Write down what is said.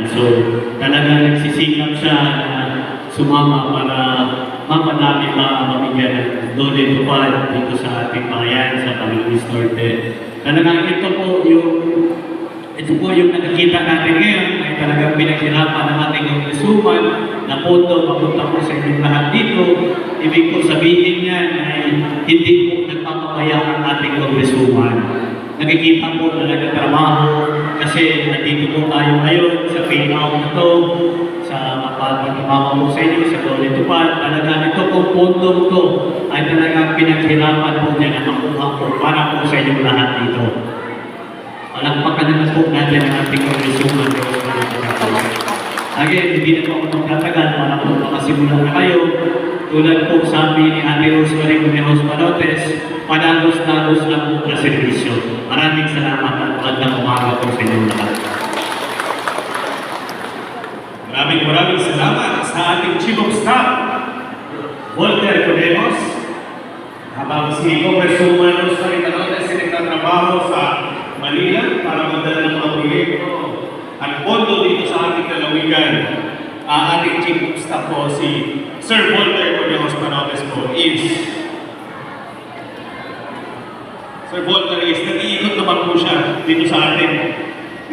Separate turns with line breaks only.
So, talagang nagsisikap siya na sumama para mapadami pa mabigyan ng dole tupad dito sa ating bayan, sa Camarines Norte. Talagang ito po yung nakikita natin ngayon ay talagang pinaghirapan ng ating kongresswoman na pondo mapunta po sa inyong lahat dito. Ibig po sabihin niyan ay hindi po nagpapabaya ang ating kongresswoman. Nakikita po na nagtatrabaho kasi nandito po tayo ngayon sa payout na to, sa mapapagtrabaho po sa inyo, sa dole tupad. Talagang ito po pondo to ay talagang pinaghirapan po niya na makuha po para po sa inyong lahat dito. Palakpakan na po natin ang ating kongresswoman. Again, hindi na po ako magtatagal para po makasimula na kayo. Tulad po sabi ni Ate Rosemary Gomez Manotes, padalos-dalos lang po na servisyo. Maraming salamat at magandang umaga po sa inyong lahat.
Maraming salamat sa ating Chief of Staff, Walter Codemos. Habang si Congresswoman Rosemary Manotes ay nagtatrabaho sa Manila para magdala ng mga proyekto at pondo dito sa ating lalawigan. Ating Chief of Staff po si Sir Walter Codemos Manotes po is Sir Walter is nag-iikot naman po siya dito sa atin